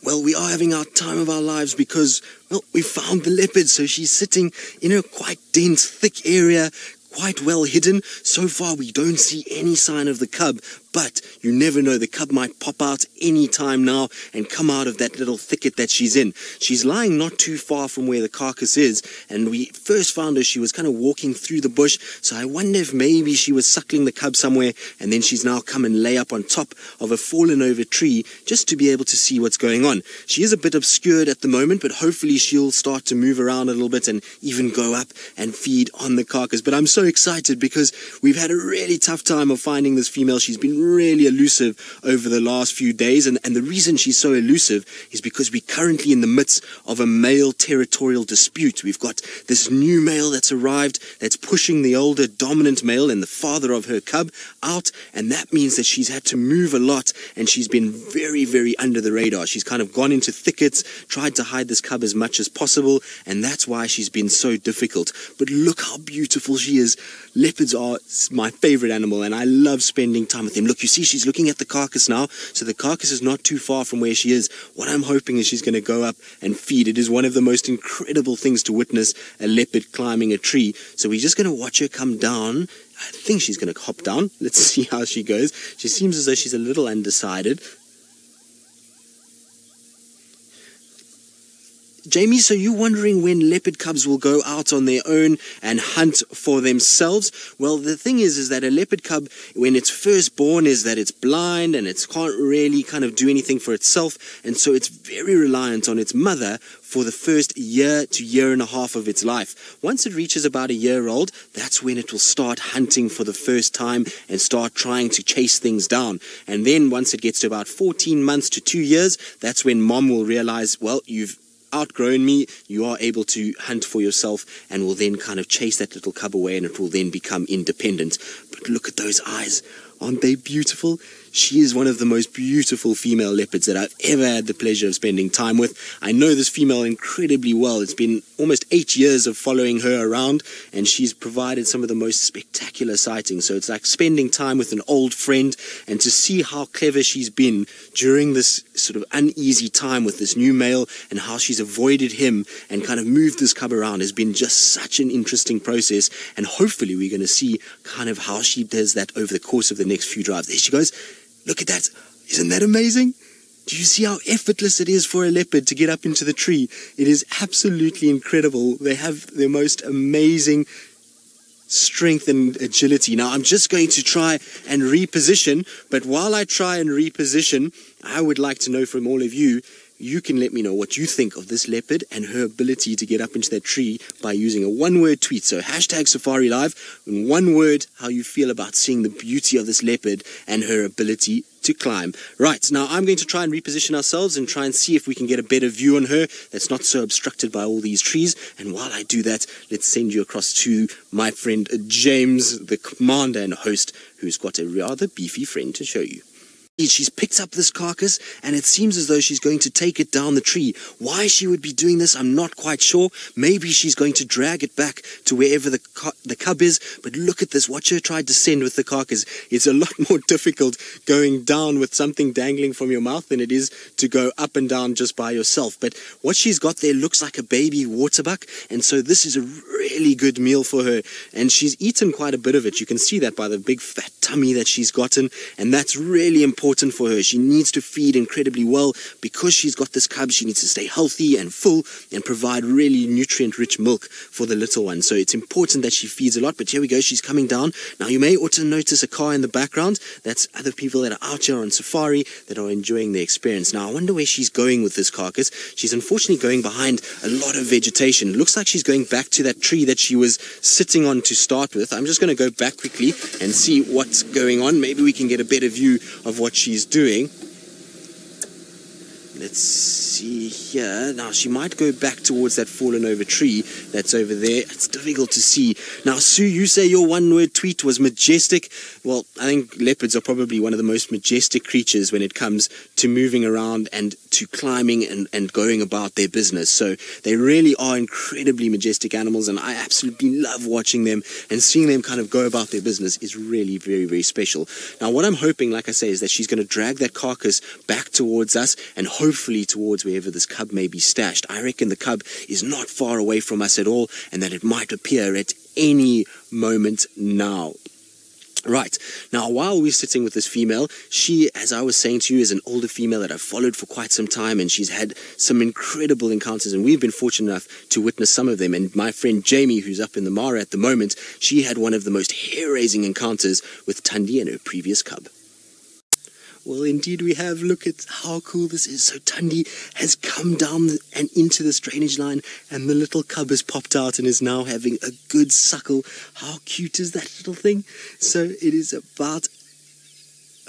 Well, we are having our time of our lives because, well, we found the leopard. So she's sitting in a quite dense, thick area, quite well hidden. So far, we don't see any sign of the cub, but you never know. The cub might pop out any time now and come out of that little thicket that she's in. She's lying not too far from where the carcass is, and we first found her, she was kind of walking through the bush, so I wonder if maybe she was suckling the cub somewhere, and then she's now come and lay up on top of a fallen over tree just to be able to see what's going on. She is a bit obscured at the moment, but hopefully she'll start to move around a little bit and even go up and feed on the carcass. But I'm so excited because we've had a really tough time of finding this female. She's been really elusive over the last few days, and the reason she's so elusive is because we're currently in the midst of a male territorial dispute. We've got this new male that's arrived that's pushing the older dominant male and the father of her cub out, and that means that she's had to move a lot, and she's been very, very under the radar. She's kind of gone into thickets, tried to hide this cub as much as possible, and that's why she's been so difficult. But look how beautiful she is. Leopards are my favorite animal, and I love spending time with them. Look, you see she's looking at the carcass now, so the carcass is not too far from where she is. What I'm hoping is she's going to go up and feed. It is one of the most incredible things to witness, a leopard climbing a tree. So we're just going to watch her come down. I think she's going to hop down. Let's see how she goes. She seems as though she's a little undecided. Jamie, so you're wondering when leopard cubs will go out on their own and hunt for themselves? Well, the thing is that a leopard cub, when it's first born, is that it's blind and it can't really kind of do anything for itself. And so it's very reliant on its mother for the first year to year and a half of its life. Once it reaches about a year old, that's when it will start hunting for the first time and start trying to chase things down. And then once it gets to about 14 months to 2 years, that's when mom will realize, well, you've outgrown me, you are able to hunt for yourself, and will then kind of chase that little cub away, and it will then become independent. But look at those eyes. Aren't they beautiful? She is one of the most beautiful female leopards that I've ever had the pleasure of spending time with. I know this female incredibly well. It's been almost 8 years of following her around, and she's provided some of the most spectacular sightings. So it's like spending time with an old friend, and to see how clever she's been during this sort of uneasy time with this new male, and how she's avoided him and kind of moved this cub around, has been just such an interesting process. And hopefully we're going to see kind of how she does that over the course of the next few drives. There she goes. Look at that. Isn't that amazing? Do you see how effortless it is for a leopard to get up into the tree? It is absolutely incredible. They have the most amazing strength and agility. Now, I'm just going to try and reposition, but while I try and reposition, I would like to know from all of you, you can let me know what you think of this leopard and her ability to get up into that tree by using a one-word tweet. So hashtag Safari Live, in one word, how you feel about seeing the beauty of this leopard and her ability to climb. Right, now I'm going to try and reposition ourselves and try and see if we can get a better view on her that's not so obstructed by all these trees. And while I do that, let's send you across to my friend James, the commander and host, who's got a rather beefy friend to show you. She's picked up this carcass, and it seems as though she's going to take it down the tree. Why she would be doing this, I'm not quite sure. Maybe she's going to drag it back to wherever the cub is. But look at this. Watch her try to descend with the carcass. It's a lot more difficult going down with something dangling from your mouth than it is to go up and down just by yourself. But what she's got there looks like a baby waterbuck, and so this is a really good meal for her. And she's eaten quite a bit of it. You can see that by the big fat tummy that she's gotten, and that's really important for her. She needs to feed incredibly well. Because she's got this cub, she needs to stay healthy and full and provide really nutrient-rich milk for the little one. So it's important that she feeds a lot. But here we go, she's coming down. Now you may also notice a car in the background. That's other people that are out here on safari that are enjoying the experience. Now I wonder where she's going with this carcass. She's unfortunately going behind a lot of vegetation. It looks like she's going back to that tree that she was sitting on to start with. I'm just going to go back quickly and see what's going on. Maybe we can get a better view of what she's doing. Let's see here. Now, she might go back towards that fallen over tree that's over there. It's difficult to see. Now, Sue, you say your one-word tweet was majestic. Well, I think leopards are probably one of the most majestic creatures when it comes to moving around and to climbing and going about their business. So they really are incredibly majestic animals, and I absolutely love watching them, and seeing them kind of go about their business is really very, very special. Now, what I'm hoping, like I say, is that she's going to drag that carcass back towards us, and hopefully towards wherever this cub may be stashed. I reckon the cub is not far away from us at all, and that it might appear at any moment now. Right, now while we're sitting with this female, she, as I was saying to you, is an older female that I've followed for quite some time, and she's had some incredible encounters, and we've been fortunate enough to witness some of them. And my friend Jamie, who's up in the Mara at the moment, she had one of the most hair-raising encounters with Thandi and her previous cub. Well, indeed we have. Look at how cool this is. So Thandi has come down and into this drainage line, and the little cub has popped out and is now having a good suckle. How cute is that little thing? So it is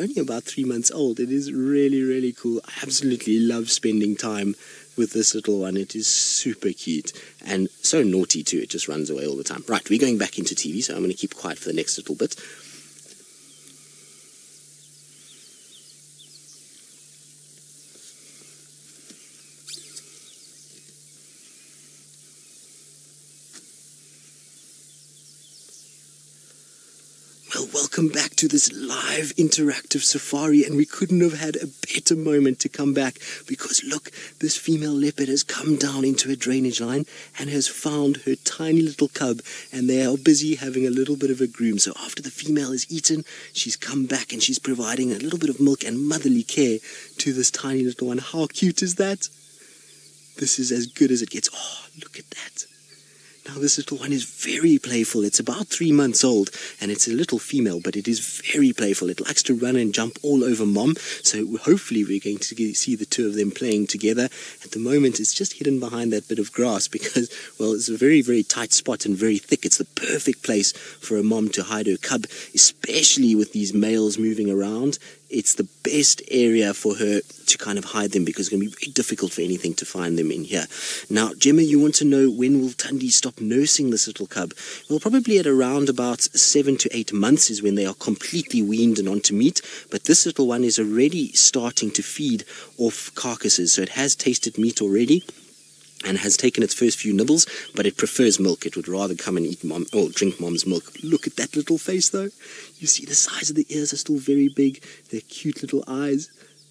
only about 3 months old. It is really, really cool. I absolutely love spending time with this little one. It is super cute and so naughty too. It just runs away all the time. Right, we're going back into TV, so I'm going to keep quiet for the next little bit. Well, welcome back to this live interactive safari, and we couldn't have had a better moment to come back, because look, this female leopard has come down into a drainage line and has found her tiny little cub, and they are busy having a little bit of a groom. So after the female is eaten, she's come back and she's providing a little bit of milk and motherly care to this tiny little one. How cute is that? This is as good as it gets. Oh, look at that. Now this little one is very playful. It's about 3 months old, and it's a little female, but it is very playful. It likes to run and jump all over mom, so hopefully we're going to see the two of them playing together. At the moment it's just hidden behind that bit of grass because, well, it's a very, very tight spot and very thick. It's the perfect place for a mom to hide her cub, especially with these males moving around. It's the best area for her to kind of hide them, because it's going to be very difficult for anything to find them in here. Now, Djuma, you want to know when will Thandi stop nursing this little cub? Well, probably at around about 7 to 8 months is when they are completely weaned and onto meat. But this little one is already starting to feed off carcasses, so it has tasted meat already and has taken its first few nibbles, but it prefers milk. It would rather come and eat mom or drink mom's milk. Look at that little face though. You see the size of the ears are still very big. Their cute little eyes.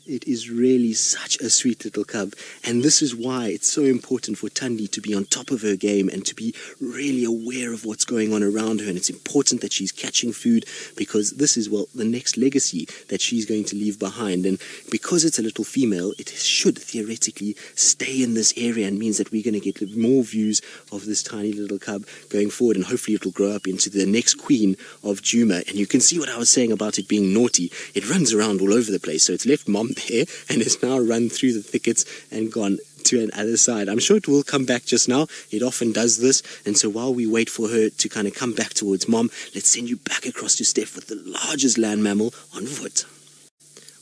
It is really such a sweet little cub, and this is why it's so important for Thandi to be on top of her game and to be really aware of what's going on around her. And it's important that she's catching food, because this is, well, the next legacy that she's going to leave behind. And because it's a little female, it should theoretically stay in this area, and means that we're going to get more views of this tiny little cub going forward, and hopefully it will grow up into the next queen of Djuma. And you can see what I was saying about it being naughty. It runs around all over the place, so it's left mom there and has now run through the thickets and gone to another side. I'm sure it will come back just now. It often does this. And so while we wait for her to kind of come back towards mom, let's send you back across to Steph with the largest land mammal on foot.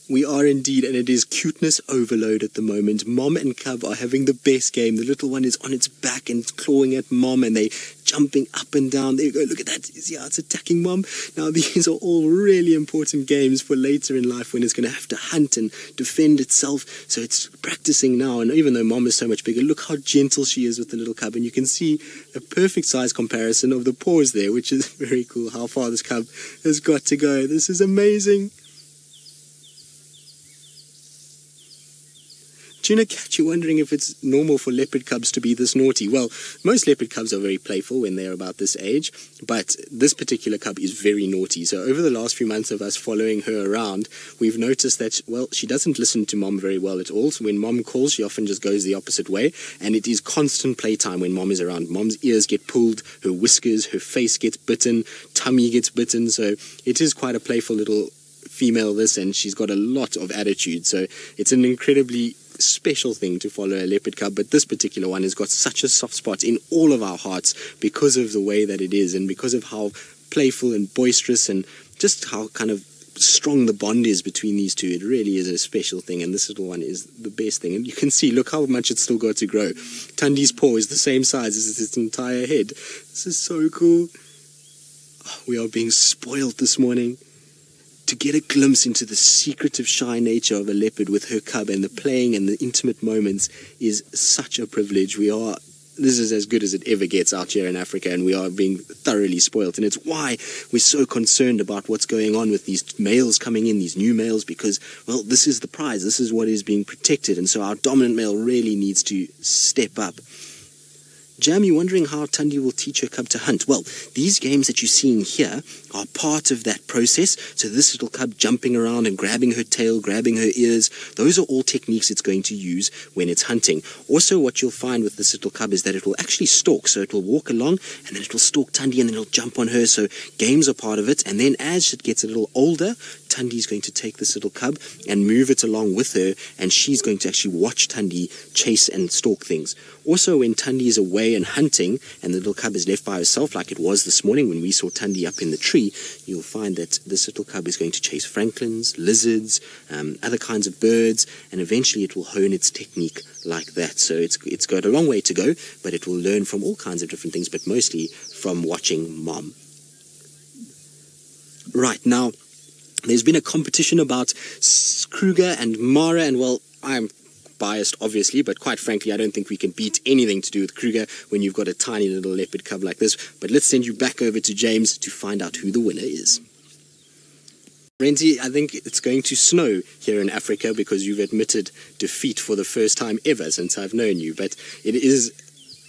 We are indeed, and it is cuteness overload at the moment. Mom and cub are having the best game. The little one is on its back and clawing at mom, and they jumping up and down. There you go, look at that. See how it's attacking mom? Now these are all really important games for later in life, when it's going to have to hunt and defend itself. So it's practicing now, and even though mom is so much bigger, look how gentle she is with the little cub. And you can see a perfect size comparison of the paws there, which is very cool, how far this cub has got to go. This is amazing. Tuna Cat, you're wondering if it's normal for leopard cubs to be this naughty. Well, most leopard cubs are very playful when they're about this age, but this particular cub is very naughty. So over the last few months of us following her around, we've noticed that, well, she doesn't listen to mom very well at all. So when mom calls, she often just goes the opposite way, and it is constant playtime when mom is around. Mom's ears get pulled, her whiskers, her face gets bitten, tummy gets bitten. So it is quite a playful little female, this, and she's got a lot of attitude. So it's an incredibly special thing to follow a leopard cub, but this particular one has got such a soft spot in all of our hearts because of the way that it is, and because of how playful and boisterous, and just how kind of strong the bond is between these two. It really is a special thing, and this little one is the best thing. And you can see, look how much it's still got to grow. Thandi's paw is the same size as its entire head. This is so cool. Oh, we are being spoiled this morning. To get a glimpse into the secretive, shy nature of a leopard with her cub, and the playing and the intimate moments, is such a privilege. We are this is as good as it ever gets out here in Africa, and we are being thoroughly spoilt. And it's why we're so concerned about what's going on with these males coming in, these new males, because, well, this is the prize. This is what is being protected. And so our dominant male really needs to step up. Jam, you're wondering how Thandi will teach her cub to hunt. Well, these games that you're seeing here are part of that process. So this little cub jumping around and grabbing her tail, grabbing her ears, those are all techniques it's going to use when it's hunting. Also, what you'll find with this little cub is that it will actually stalk. So it will walk along and then it will stalk Thandi and then it'll jump on her. So games are part of it. And then as it gets a little older, Thandi's going to take this little cub and move it along with her, and she's going to actually watch Thandi chase and stalk things. Also, when Thandi is away and hunting and the little cub is left by herself, like it was this morning when we saw Thandi up in the tree, you'll find that this little cub is going to chase francolins, lizards, other kinds of birds, and eventually it will hone its technique like that. So it's got a long way to go, but it will learn from all kinds of different things, but mostly from watching mom. Right, now, there's been a competition about Kruger and Mara, and well, I'm biased obviously, but quite frankly I don't think we can beat anything to do with Kruger when you've got a tiny little leopard cub like this. But let's send you back over to James to find out who the winner is. Renzi, I think it's going to snow here in Africa because you've admitted defeat for the first time ever since I've known you, but it is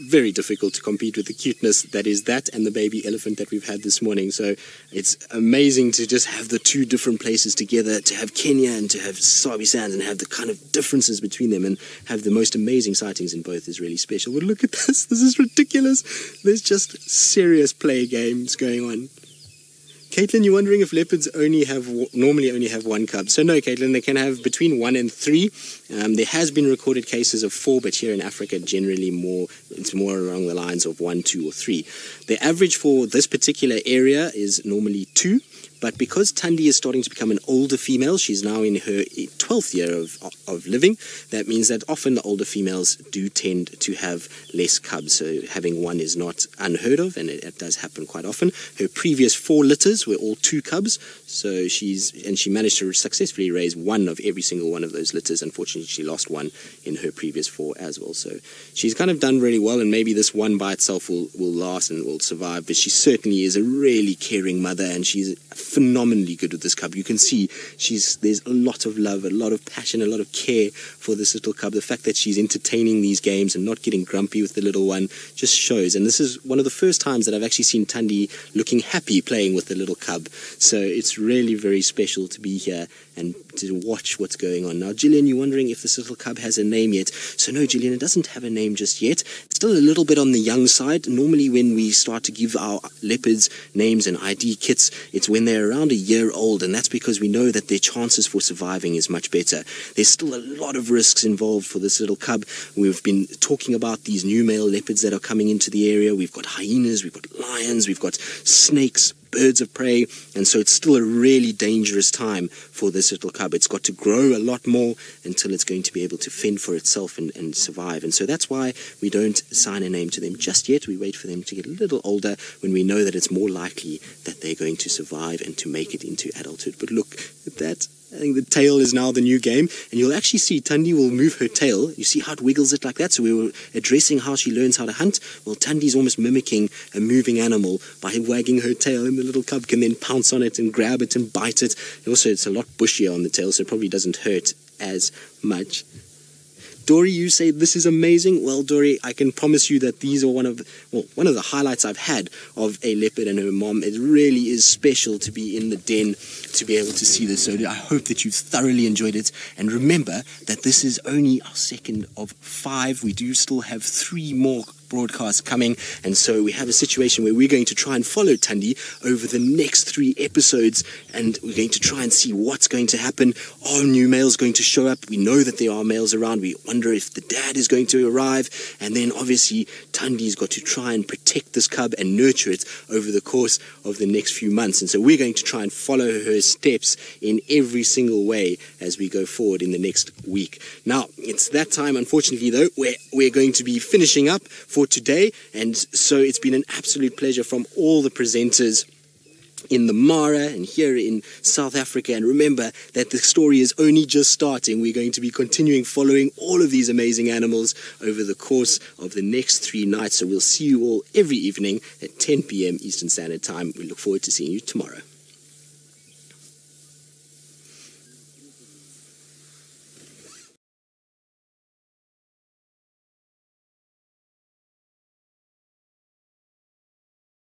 very difficult to compete with the cuteness that is that and the baby elephant that we've had this morning. So it's amazing to just have the two different places together, to have Kenya and to have Sabi Sands and have the kind of differences between them and have the most amazing sightings in both is really special. But look at this. This is ridiculous. There's just serious play games going on. Caitlin, you're wondering if leopards normally only have one cub. So no, Caitlin, they can have between 1 and 3. There has been recorded cases of 4, but here in Africa, generally it's more along the lines of 1, 2, or 3. The average for this particular area is normally 2. But because Thandi is starting to become an older female, she's now in her 12th year of living, that means that often the older females do tend to have less cubs. So having 1 is not unheard of, and it does happen quite often. Her previous 4 litters were all 2 cubs, so she managed to successfully raise 1 of every single one of those litters. Unfortunately, she lost 1 in her previous 4 as well. So she's kind of done really well, and maybe this 1 by itself will last and will survive. But she certainly is a really caring mother, and she's phenomenally good with this cub. You can see there's a lot of love, a lot of passion, a lot of care for this little cub. The fact that she's entertaining these games and not getting grumpy with the little one just shows. And this is one of the first times that I've actually seen Thandi looking happy playing with the little cub. So it's really very special to be here and to watch what's going on. Now, Gillian, you're wondering if this little cub has a name yet. So no, Gillian, it doesn't have a name just yet. It's still a little bit on the young side. Normally when we start to give our leopards names and ID kits, it's when they're around a year old, and that's because we know that their chances for surviving is much better. There's still a lot of risks involved for this little cub. We've been talking about these new male leopards that are coming into the area. We've got hyenas, we've got lions, we've got snakes, birds of prey, and so it's still a really dangerous time for this little cub. It's got to grow a lot more until it's going to be able to fend for itself and survive. And so that's why we don't assign a name to them just yet. We wait for them to get a little older when we know that it's more likely that they're going to survive and to make it into adulthood. But look at that. I think the tail is now the new game, and you'll actually see Thandi will move her tail. You see how it wiggles it like that? So we were addressing how she learns how to hunt. Well, Thandi's almost mimicking a moving animal by wagging her tail, and the little cub can then pounce on it and grab it and bite it. And also, it's a lot bushier on the tail, so it probably doesn't hurt as much. Dory, you say this is amazing. Well, Dory, I can promise you that these are one of the highlights I've had of a leopard and her mom. It really is special to be in the den to be able to see this. So I hope that you've thoroughly enjoyed it. And remember that this is only our second of 5. We do still have 3 more broadcasts coming, and so we have a situation where we're going to try and follow Thandi over the next 3 episodes, and we're going to try and see what's going to happen. Are new males going to show up? We know that there are males around. We wonder if the dad is going to arrive, and then obviously Thandi's got to try and protect this cub and nurture it over the course of the next few months. And so we're going to try and follow her steps in every single way as we go forward in the next week. Now, it's that time, unfortunately, though, where we're going to be finishing up for today, and so it's been an absolute pleasure from all the presenters in the Mara and here in South Africa. And remember that the story is only just starting. We're going to be continuing following all of these amazing animals over the course of the next 3 nights. So we'll see you all every evening at 10 p.m. Eastern Standard Time. We look forward to seeing you tomorrow.